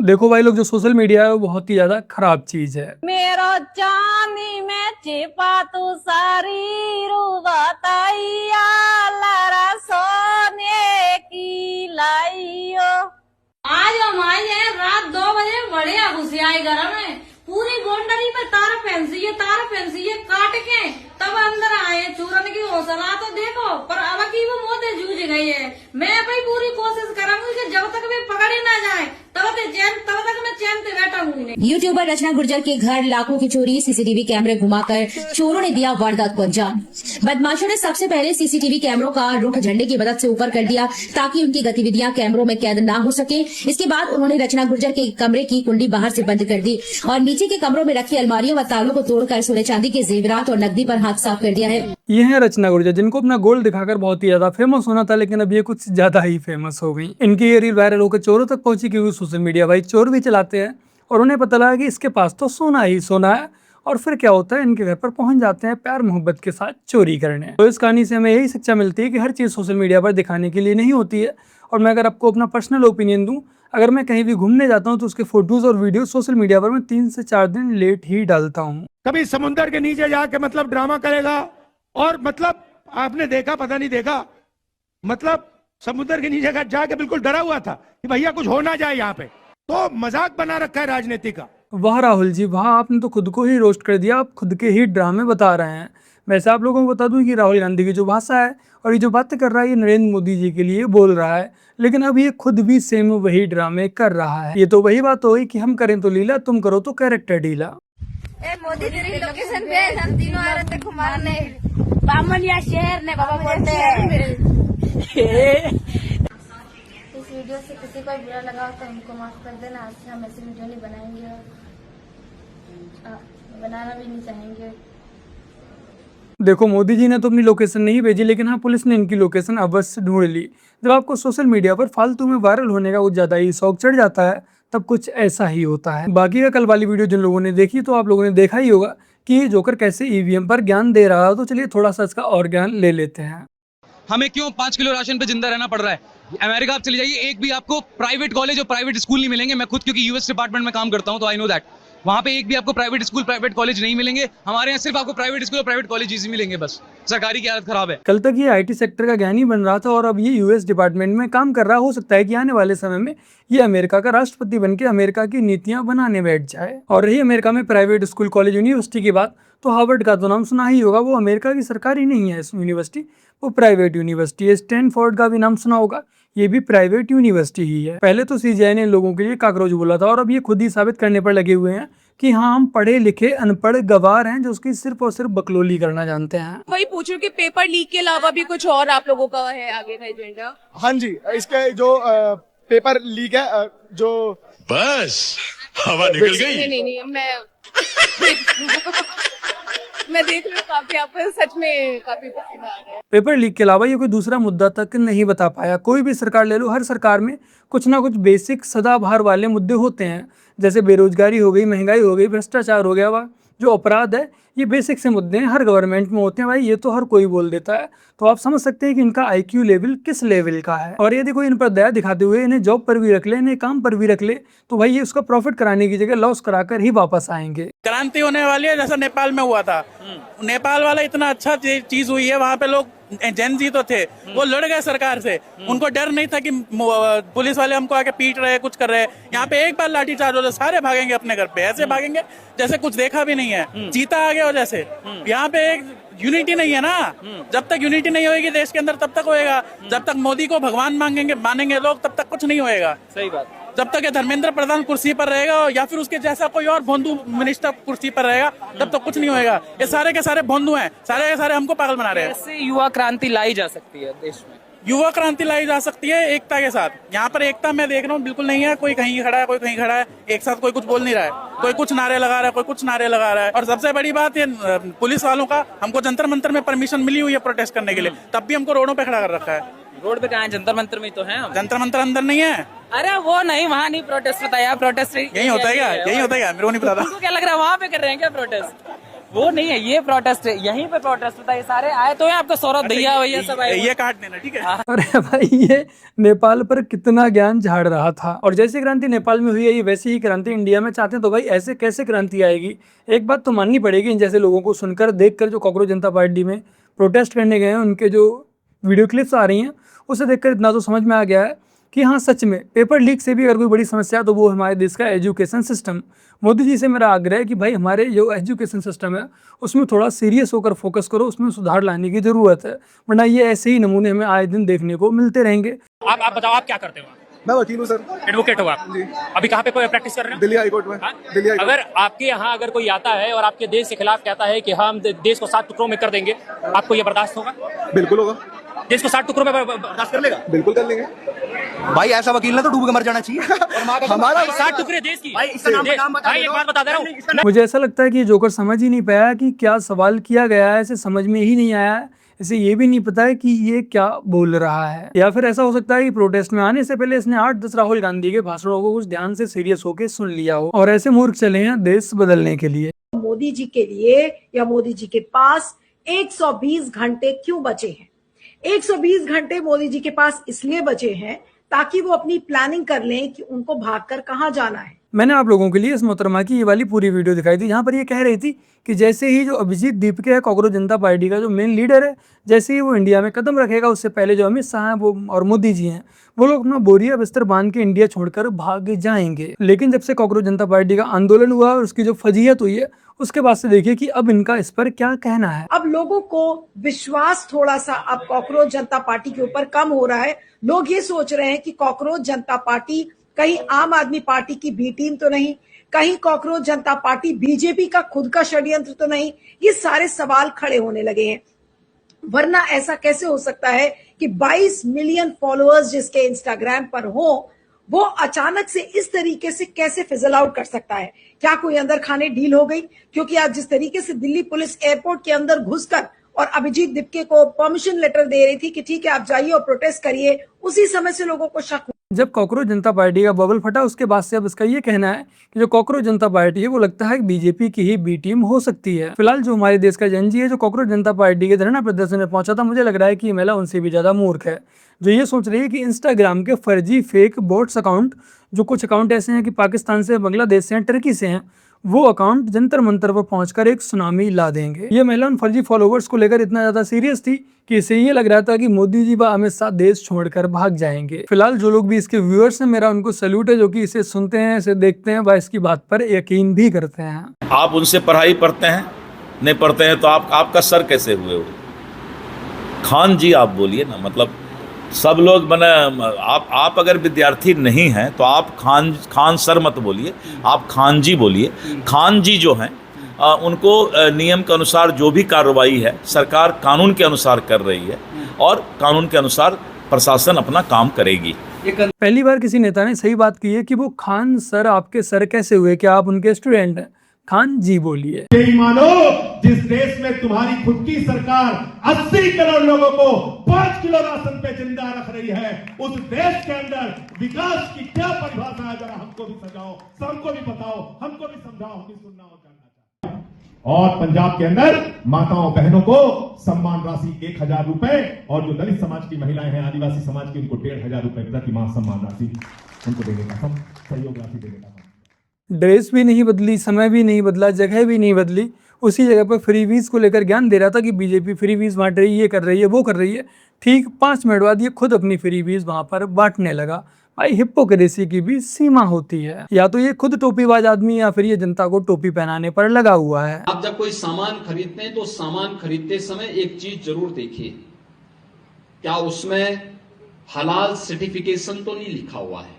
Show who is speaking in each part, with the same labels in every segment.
Speaker 1: देखो भाई लोग, जो सोशल मीडिया है वो बहुत ही ज्यादा खराब चीज है।
Speaker 2: मेरो चांदी में छिपा तू सारी रुबाताइया लारा सोने की लाइयो।
Speaker 3: आज हम आए हैं रात 2 बजे, बढ़िया घुसी आई घर में, पूरी गोंडली में तार फैंसी है काट के तब अंदर आए। चूरन की हौसला तो देखो, पर अब की वो मोते जूझ गई है। मैं भाई पूरी कोशिश करूंगी कि जब तक वे पकड़े ना जाए तब तक मैं चैन से बैठा हूँ।
Speaker 4: यूट्यूबर रचना गुर्जर के घर लाखों की चोरी, सीसीटीवी कैमरे घुमाकर चोरों ने दिया वारदात को अंजाम। बदमाशों ने सबसे पहले सीसीटीवी कैमरों का रुख झंडे की मदद से ऊपर कर दिया ताकि उनकी गतिविधियां कैमरों में कैद ना हो सके। इसके बाद उन्होंने रचना गुर्जर के कमरे की कुंडी बाहर से बंद कर दी और नीचे के कमरों में रखी अलमारियों व तालों को तोड़कर सोने चांदी के जेवरात और नकदी पर हाथ साफ कर दिया है।
Speaker 1: ये है रचना गुर्जर, जिनको अपना गोल्ड दिखाकर बहुत ही ज्यादा फेमस होना था, लेकिन अब ये कुछ ज्यादा ही फेमस हो गई। इनकी ये रील वायरल होकर चोरों तक पहुंची, क्योंकि सोशल मीडिया भाई चोर भी चलाते हैं और उन्हें पता लगा कि इसके पास तो सोना ही सोना है। और फिर क्या होता है, इनके घर पर पहुंच जाते हैं प्यार मोहब्बत के साथ चोरी करने। तो इस कहानी से हमें यही शिक्षा मिलती है कि हर चीज़ सोशल मीडिया पर दिखाने के लिए नहीं होती है। और मैं अगर आपको अपना पर्सनल ओपिनियन दूं, अगर मैं कहीं भी घूमने जाता हूं तो उसके फोटोज और वीडियो सोशल मीडिया पर मैं 3 से 4 दिन लेट ही डालता हूं।
Speaker 5: कभी समुद्र के नीचे जाके मतलब ड्रामा करेगा, और मतलब आपने देखा पता नहीं देखा, मतलब समुद्र के नीचे जाके बिल्कुल डरा हुआ था कि भैया कुछ हो ना जाए यहाँ पे। तो मजाक बना रखा है राजनीति का।
Speaker 1: वाह राहुल जी वाह, आपने तो खुद को ही रोस्ट कर दिया, आप खुद के ही ड्रामे बता रहे हैं। वैसे आप लोगों को बता दूं कि राहुल गांधी की जो भाषा है और ये जो बातें कर रहा है, ये नरेंद्र मोदी जी के लिए बोल रहा है, लेकिन अब ये खुद भी सेम वही ड्रामे कर रहा है। ये तो वही बात हो गई कि हम करें तो लीला, तुम करो तो कैरेक्टर ढीला।
Speaker 2: मोदी तेरी लोकेशन भेज, हम तीनों आ रहे थे घुमाने बामन या शहर ने बाबा बोलते हैं।
Speaker 6: इस वीडियो से किसी को बुरा लगा हो तो हमको माफ कर देना। आज से हम ऐसी वीडियो नहीं बनाएंगे और बनाना भी नहीं चाहेंगे।
Speaker 1: देखो, मोदी जी ने तो अपनी लोकेशन नहीं भेजी, लेकिन हाँ, पुलिस ने इनकी लोकेशन अवश्य ढूंढ ली। जब आपको सोशल मीडिया पर फालतू में वायरल होने का कुछ ज्यादा ही शौक चढ़ जाता है, तब कुछ ऐसा ही होता है। बाकी का कल वाली वीडियो जिन लोगों ने देखी, तो आप लोगों ने देखा ही होगा कि जोकर कैसे ईवीएम पर ज्ञान दे रहा है। तो चलिए थोड़ा सा इसका और ज्ञान ले लेते हैं।
Speaker 7: हमें क्यों 5 किलो राशन पे जिंदा रहना पड़ रहा है? अमेरिका आप चले जाइए, एक भी आपको प्राइवेट कॉलेज और प्राइवेट स्कूल नहीं मिलेंगे। मैं खुद क्योंकि यूएस डिपार्टमेंट में काम करता हूं, तो आई नो दैट वहां पे एक भी आपको प्राइवेट स्कूल प्राइवेट कॉलेज नहीं मिलेंगे। हमारे यहाँ सिर्फ आपको प्राइवेट स्कूल और प्राइवेट कॉलेज ही मिलेंगे, बस। सरकारी की हालत खराब है।
Speaker 1: कल तक ये आईटी सेक्टर का ज्ञानी बन रहा था और अब ये यूएस डिपार्टमेंट में काम कर रहा। हो सकता है कि आने वाले समय में ये अमेरिका का राष्ट्रपति बनकर अमेरिका की नीतियां बनाने बैठ जाए। और रही अमेरिका में प्राइवेट स्कूल कॉलेज यूनिवर्सिटी की बात, तो हार्वर्ड का तो नाम सुना ही होगा। वो अमेरिका की सरकारी नहीं है यूनिवर्सिटी, वो प्राइवेट यूनिवर्सिटी है। स्टैनफोर्ड का भी नाम सुना होगा, ये भी प्राइवेट यूनिवर्सिटी ही है। पहले तो सीजीआई ने लोगों के लिए काकरोच बोला था, और अब ये खुद ही साबित करने पर लगे हुए हैं कि हाँ, हम पढ़े लिखे अनपढ़ गवार हैं जो उसकी सिर्फ और सिर्फ बकलोली करना जानते हैं।
Speaker 8: वही पूछूं कि पेपर लीक के अलावा भी कुछ और आप लोगों का है आगे का एजेंडा?
Speaker 9: हाँ जी, इसके जो पेपर लीक है, जो
Speaker 10: बस हवा निकल गई।
Speaker 8: नहीं मैं देख रही हूँ काफी, आपको सच में काफी पसंद आ रहा है।
Speaker 1: पेपर लीक के अलावा ये कोई दूसरा मुद्दा तक नहीं बता पाया। कोई भी सरकार ले लो, हर सरकार में कुछ ना कुछ बेसिक सदाबहार वाले मुद्दे होते हैं, जैसे बेरोजगारी हो गई, महंगाई हो गई, भ्रष्टाचार हो गया, वा जो अपराध है, ये बेसिक से मुद्दे हैं, हर गवर्नमेंट में होते हैं। भाई ये तो हर कोई बोल देता है, तो आप समझ सकते हैं कि इनका आईक्यू लेवल किस लेवल का है। और यदि कोई इन पर दया दिखाते हुए इन्हें जॉब पर भी रख ले, इन्हें काम पर भी रख ले, तो भाई ये उसका प्रॉफिट कराने की जगह लॉस कराकर ही वापस आएंगे।
Speaker 5: क्रांति होने वाली है, जैसा नेपाल में हुआ था। नेपाल वाला इतना अच्छा चीज हुई है, वहाँ पे लोग जैन जी तो थे, वो लड़ गए सरकार से। उनको डर नहीं था कि पुलिस वाले हमको आके पीट रहे, कुछ कर रहे हैं। यहाँ पे एक बार लाठीचार्ज हो तो सारे भागेंगे अपने घर पे, ऐसे भागेंगे जैसे कुछ देखा भी नहीं है, चीता आ गया हो जैसे। यहाँ पे एक यूनिटी नहीं है ना, जब तक यूनिटी नहीं होगी देश के अंदर तब तक होएगा। जब तक मोदी को भगवान मानेंगे लोग, तब तक कुछ नहीं होएगा। सही बात। जब तक ये धर्मेंद्र प्रधान कुर्सी पर रहेगा या फिर उसके जैसा कोई और भोंदू मिनिस्टर कुर्सी पर रहेगा, तब तक कुछ नहीं होएगा। ये सारे के सारे भोंदू हैं, सारे के सारे हमको पागल बना रहे हैं।
Speaker 11: ऐसे युवा क्रांति लाई जा सकती है देश में।
Speaker 5: युवा क्रांति लाई जा सकती है एकता के साथ। यहाँ पर एकता मैं देख रहा हूँ बिल्कुल नहीं है। कोई कहीं खड़ा है, कोई कहीं खड़ा है, एक साथ कोई कुछ बोल नहीं रहा है। कोई कुछ नारे लगा रहा है, कोई कुछ नारे लगा रहा है। और सबसे बड़ी बात ये पुलिस वालों का, हमको जंतर मंतर में परमिशन मिली हुई है प्रोटेस्ट करने के लिए, तब भी हमको रोडों पे खड़ा कर रखा है।
Speaker 11: रोड पे कहाँ है? जंतर मंतर में तो है।
Speaker 5: जंतर मंतर अंदर नहीं है।
Speaker 11: अरे वो नहीं, वहाँ नहीं प्रोटेस्ट होता है, प्रोटेस्ट
Speaker 5: यही होता है क्या? यही होता है क्या? मेरे को नहीं पता था।
Speaker 11: क्या लग रहा है वहाँ पे कर रहे हैं क्या प्रोटेस्ट? वो नहीं है, ये प्रोटेस्ट है, यहीं पे प्रोटेस्ट होता है। ये सारे आए तो हैं, आपका सौरभ भैया सब आए।
Speaker 5: ये काट देना, ठीक है।
Speaker 1: अरे भाई, ये नेपाल पर कितना ज्ञान झाड़ रहा था। और जैसी क्रांति नेपाल में हुई है, ये वैसी ही क्रांति इंडिया में चाहते हैं। तो भाई ऐसे कैसे क्रांति आएगी? एक बात तो माननी पड़ेगी, इन जैसे लोगों को सुनकर, देखकर, जो कॉकरोच जनता पार्टी में प्रोटेस्ट करने गए हैं, उनके जो वीडियो क्लिप्स आ रही हैं, उसे देखकर इतना तो समझ में आ गया है कि हाँ, सच में पेपर लीक से भी अगर कोई बड़ी समस्या है तो वो हमारे देश का एजुकेशन सिस्टम। मोदी जी से मेरा आग्रह है कि भाई हमारे जो एजुकेशन सिस्टम है उसमें थोड़ा सीरियस होकर फोकस करो, उसमें सुधार लाने की ज़रूरत है, वरना ये ऐसे ही नमूने हमें आए दिन देखने को मिलते रहेंगे।
Speaker 12: आप बताओ, आप क्या करते हो?
Speaker 9: मैं वकील हूँ सर।
Speaker 12: एडवोकेट हो आप? अभी कहाँ पे प्रैक्टिस कर रहे हो?
Speaker 9: दिल्ली हाईकोर्ट में। दिल्ली हाईकोर्ट।
Speaker 12: अगर आपके यहाँ अगर कोई आता है और आपके देश के खिलाफ कहता है कि हम देश को 7 टुकड़ों में कर देंगे, आपको ये बर्दाश्त होगा?
Speaker 9: बिल्कुल होगा।
Speaker 12: देश को 7 टुकड़ों में बर्दाश्त कर लेगा?
Speaker 9: बिल्कुल कर लेंगे
Speaker 13: भाई। ऐसा वकील ना तो डूब के मर जाना चाहिए।
Speaker 9: हमारा
Speaker 12: 7 टुकड़े देश की। भाई एक बात बता दे रहा हूँ,
Speaker 1: मुझे ऐसा लगता है कि जोकर समझ ही नहीं पाया कि क्या सवाल किया गया है, इसे समझ में ही नहीं आया है, इसे ये भी नहीं पता है कि ये क्या बोल रहा है। या फिर ऐसा हो सकता है कि प्रोटेस्ट में आने से पहले इसने 8-10 राहुल गांधी के भाषणों को कुछ ध्यान से सीरियस होकर सुन लिया हो और ऐसे मूर्ख चले हैं देश बदलने के लिए।
Speaker 14: मोदी जी के लिए या मोदी जी के पास 120 घंटे क्यों बचे हैं? 120 घंटे मोदी जी के पास इसलिए बचे हैं ताकि वो अपनी प्लानिंग कर लें कि उनको भागकर कहाँ जाना है।
Speaker 1: मैंने आप लोगों के लिए इस मोहतरमा की ये वाली पूरी वीडियो दिखाई थी, जहाँ पर ये कह रही थी कि जैसे ही जो अभिजीत दीपके है, कॉकरोच जनता पार्टी का जो मेन लीडर है, जैसे ही वो इंडिया में कदम रखेगा, उससे पहले जो अमित शाह हैं वो और मोदी जी हैं, वो लोग अपना बोरिया बिस्तर बांध के इंडिया छोड़कर भाग जाएंगे। लेकिन जब से कॉकरोच जनता पार्टी का आंदोलन हुआ और उसकी जो फजीहत हुई है, उसके बाद से देखिए कि अब इनका इस पर क्या कहना है।
Speaker 14: अब लोगों को विश्वास थोड़ा सा अब कॉकरोच जनता पार्टी के ऊपर कम हो रहा है। लोग ये सोच रहे हैं कि कॉकरोच जनता पार्टी कहीं आम आदमी पार्टी की बी टीम तो नहीं, कहीं कॉकरोच जनता पार्टी बीजेपी का खुद का षड्यंत्र तो नहीं। ये सारे सवाल खड़े होने लगे हैं। वरना ऐसा कैसे हो सकता है कि 22 मिलियन फॉलोअर्स जिसके इंस्टाग्राम पर हो, वो अचानक से इस तरीके से कैसे फिजल आउट कर सकता है? क्या कोई अंदर खाने डील हो गई? क्योंकि आज जिस तरीके से दिल्ली पुलिस एयरपोर्ट के अंदर घुसकर और अभिजीत दीपके को परमिशन लेटर दे रही थी कि ठीक है आप जाइए और प्रोटेस्ट करिए, उसी समय से लोगों को शक।
Speaker 1: जब कॉकरोच जनता पार्टी का बबल फटा, उसके बाद से अब इसका ये कहना है कि जो कॉकरोच जनता पार्टी है वो लगता है कि बीजेपी की ही बी टीम हो सकती है। फिलहाल जो हमारे देश का जनजी है, जो कॉकरोच जनता पार्टी के धरना प्रदर्शन में पहुंचा था, मुझे लग रहा है कि ये महिला उनसे भी ज्यादा मूर्ख है, जो ये सोच रही है कि इंस्टाग्राम के फर्जी फेक बोट्स अकाउंट, जो कुछ अकाउंट ऐसे हैं कि पाकिस्तान से, बांग्लादेश से हैं, टर्की से हैं, वो अकाउंट जंतर मंतर पर पहुंचकर एक सुनामी ला देंगे। ये महिला उन फर्जी फॉलोवर्स को लेकर इतना ज्यादा सीरियस थी कि इसे ये लग रहा था कि मोदी जी व अमित शाह देश छोड़कर भाग जाएंगे। फिलहाल जो लोग भी इसके व्यूअर्स हैं, मेरा उनको सैल्यूट है, जो कि इसे सुनते हैं, इसे देखते हैं व इसकी बात पर यकीन भी करते हैं।
Speaker 10: आप उनसे पढ़ाई पढ़ते हैं, नहीं पढ़ते हैं तो आपका सर कैसे हुए हो? खान जी आप बोलिए ना, मतलब सब लोग बने। आप अगर विद्यार्थी नहीं हैं तो आप खान सर मत बोलिए, आप खान जी बोलिए। खान जी जो हैं उनको नियम के अनुसार जो भी कार्रवाई है सरकार कानून के अनुसार कर रही है और कानून के अनुसार प्रशासन अपना काम करेगी।
Speaker 1: पहली बार किसी नेता ने सही बात की है कि वो खान सर आपके सर कैसे हुए, क्या आप उनके स्टूडेंट हैं? खान जी बोलिए।
Speaker 15: मानो जिस देश में तुम्हारी खुद की सरकार 80 करोड़ लोगों को 5 किलो राशन पे जिंदा रख रही है, उस देश के अंदर विकास की क्या परिभाषा है? जरा हमको भी समझाओ, हमको भी बताओ, हमको भी समझाओ, हम भी सुनना और जानना चाहते हैं। और पंजाब के अंदर माताओं बहनों को सम्मान राशि 1000 रुपए, और जो दलित समाज की महिलाएं हैं, आदिवासी समाज की, उनको 1500 रुपए प्रति माह सम्मान राशि उनको देने का, सहयोग राशि देने का।
Speaker 1: ड्रेस भी नहीं बदली, समय भी नहीं बदला, जगह भी नहीं बदली, उसी जगह पर फ्री वीज को लेकर ज्ञान दे रहा था कि बीजेपी फ्री वीज बांट रही है, ये कर रही है, वो कर रही है। ठीक 5 मिनट बाद ये खुद अपनी फ्री वीज वहां पर बांटने लगा। भाई हिप्पोक्रेसी की भी सीमा होती है। या तो ये खुद टोपीबाज आदमी या फिर ये जनता को टोपी पहनाने पर लगा हुआ है।
Speaker 16: आप जब कोई सामान खरीदते हैं तो सामान खरीदते समय एक चीज जरूर देखिए, क्या उसमें हलाल सर्टिफिकेशन तो नहीं लिखा हुआ है?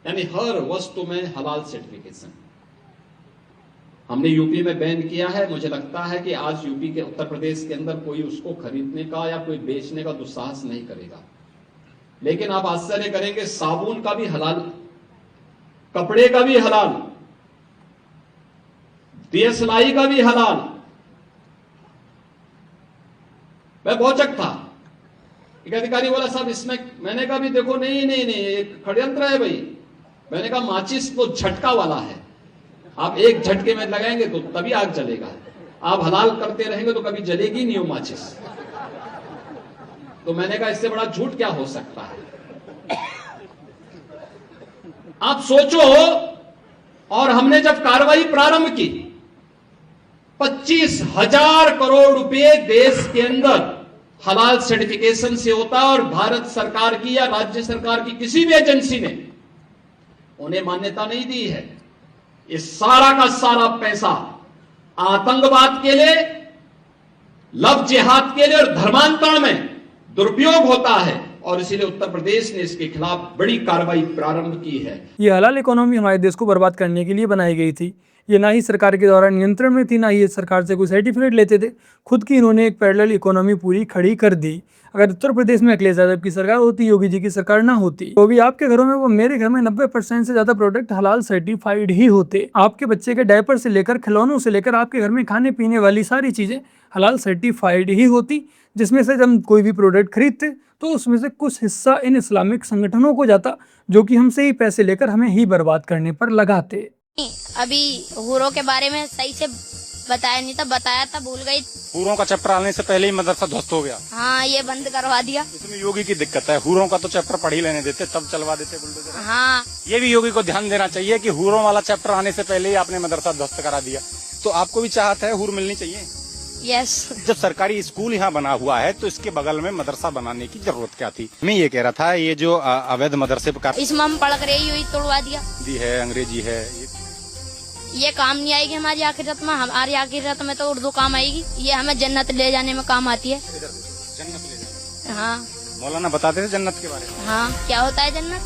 Speaker 16: यानी हर वस्तु में हलाल सर्टिफिकेशन। हमने यूपी में बैन किया है, मुझे लगता है कि आज यूपी के, उत्तर प्रदेश के अंदर कोई उसको खरीदने का या कोई बेचने का दुस्साहस नहीं करेगा। लेकिन आप आश्चर्य करेंगे, साबुन का भी हलाल, कपड़े का भी हलाल, दियसलाई का भी हलाल। मैं भौचक था, एक अधिकारी बोला साहब इसमें, मैंने कहा भी देखो नहीं एक षड्यंत्र है भाई। मैंने कहा माचिस तो झटका वाला है, आप एक झटके में लगाएंगे तो तभी आग जलेगा, आप हलाल करते रहेंगे तो कभी जलेगी नहीं वो माचिस। तो मैंने कहा इससे बड़ा झूठ क्या हो सकता है। आप सोचो, और हमने जब कार्रवाई प्रारंभ की 25,000 करोड़ रुपए देश के अंदर हलाल सर्टिफिकेशन से होता है और भारत सरकार की या राज्य सरकार की किसी भी एजेंसी ने उन्हें मान्यता नहीं दी है। ये सारा का सारा पैसा आतंकवाद के लिए, लव जिहाद के लिए और धर्मांतरण में दुरुपयोग होता है और इसीलिए उत्तर प्रदेश ने इसके खिलाफ बड़ी कार्रवाई प्रारंभ की है।
Speaker 1: ये हलाल इकोनॉमी हमारे देश को बर्बाद करने के लिए बनाई गई थी। ये ना ही सरकार के द्वारा नियंत्रण में थी, ना ही ये सरकार से कोई सर्टिफिकेट लेते थे। खुद की इन्होंने एक पैरेलल इकोनॉमी पूरी खड़ी कर दी। अगर उत्तर प्रदेश में अखिलेश यादव की सरकार होती, योगी जी की सरकार ना होती, तो भी आपके घरों में, वो मेरे घर में 90% से ज्यादा प्रोडक्ट हलाल सर्टिफाइड ही होते। आपके बच्चे के डायपर से लेकर खिलौनों से लेकर आपके घर में खाने पीने वाली सारी चीजें हलाल सर्टिफाइड ही होती। जिसमें से जब कोई भी प्रोडक्ट खरीदते तो उसमें से कुछ हिस्सा इन इस्लामिक संगठनों को जाता, जो कि हमसे ही पैसे लेकर हमें ही बर्बाद करने पर लगाते।
Speaker 2: अभी हूरों के बारे में सही से बताया नहीं था, बताया था भूल गई।
Speaker 12: हूरों का चैप्टर आने से पहले ही मदरसा ध्वस्त हो गया।
Speaker 2: हाँ, ये बंद करवा दिया।
Speaker 12: इसमें योगी की दिक्कत है, हूरों का तो चैप्टर पढ़ ही लेने देते, तब चलवा देते बुलडोजर।
Speaker 2: हाँ,
Speaker 12: ये भी योगी को ध्यान देना चाहिए कि हूरों वाला चैप्टर आने से पहले ही आपने मदरसा ध्वस्त करा दिया। तो आपको भी चाहत है हूर मिलनी चाहिए।
Speaker 2: यस।
Speaker 12: जब सरकारी स्कूल यहाँ बना हुआ है तो इसके बगल में मदरसा बनाने की जरूरत क्या थी। मैं ये कह रहा था, ये जो अवैध मदरसे पर
Speaker 2: इसमें हम पढ़ कर यही तोड़वा दिया
Speaker 12: है, अंग्रेजी है,
Speaker 2: ये काम नहीं आएगी हमारी आखिरत में। हमारी आखिरत में तो उर्दू काम आएगी, ये हमें जन्नत ले जाने में काम आती है।
Speaker 12: जन्नत ले जाने।
Speaker 2: हाँ,
Speaker 12: मौलाना बताते थे जन्नत के बारे में।
Speaker 2: हाँ, क्या होता है जन्नत?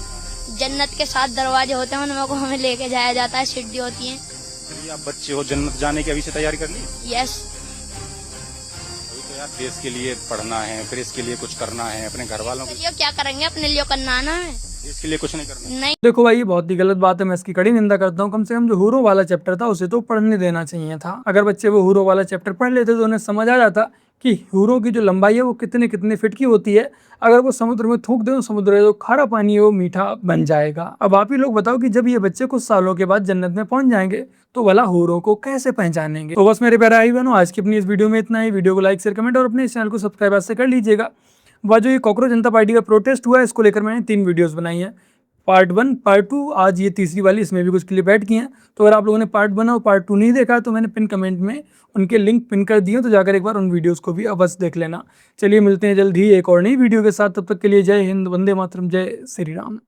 Speaker 2: जन्नत के 7 दरवाजे होते हैं, उनमें को हमें लेके जाया जाता है, सीढ़ी होती है।
Speaker 12: आप बच्चे हो, जन्नत जाने की अभी से तैयारी कर ली?
Speaker 2: यस।
Speaker 12: अभी तो यार देश के लिए पढ़ना है, फिर इसके लिए कुछ करना है, अपने घर वालों के
Speaker 2: लिए क्या करेंगे, अपने लिए करना है ना,
Speaker 12: इसके लिए कुछ नहीं करना।
Speaker 2: नहीं।
Speaker 1: देखो भाई, ये बहुत ही गलत बात है, मैं इसकी कड़ी निंदा करता हूँ। कम से कम जो हूरों वाला चैप्टर था उसे तो पढ़ने देना चाहिए था। अगर बच्चे वो हूरों वाला चैप्टर पढ़ लेते तो उन्हें समझ आ जाता कि हूरों की जो लंबाई है वो कितने कितने फीट की होती है। अगर वो समुद्र में थूक दे तो समुद्र जो खारा पानी है वो मीठा बन जाएगा। अब आप ही लोग बताओ कि जब ये बच्चे कुछ सालों के बाद जन्नत में पहुंच जाएंगे तो भला हूरों को कैसे पहचानेंगे। तो बस मेरे प्यारे भाई बहनों, आज की अपनी इस वीडियो में इतना ही। वीडियो को लाइक शेयर कमेंट और अपने इस चैनल को सब्सक्राइब से कर लीजिएगा। वह जो ये कॉकरोच जनता पार्टी का प्रोटेस्ट हुआ है, इसको लेकर मैंने 3 वीडियोस बनाई है, पार्ट 1, पार्ट 2, आज ये तीसरी वाली, इसमें भी कुछ क्लिप ऐड किए हैं। तो अगर आप लोगों ने पार्ट 1 और पार्ट 2 नहीं देखा तो मैंने पिन कमेंट में उनके लिंक पिन कर दिए, तो जाकर एक बार उन वीडियोस को भी अवश्य देख लेना। चलिए मिलते हैं जल्द ही एक और नई वीडियो के साथ, तब तक के लिए जय हिंद, वंदे मातरम, जय श्री राम।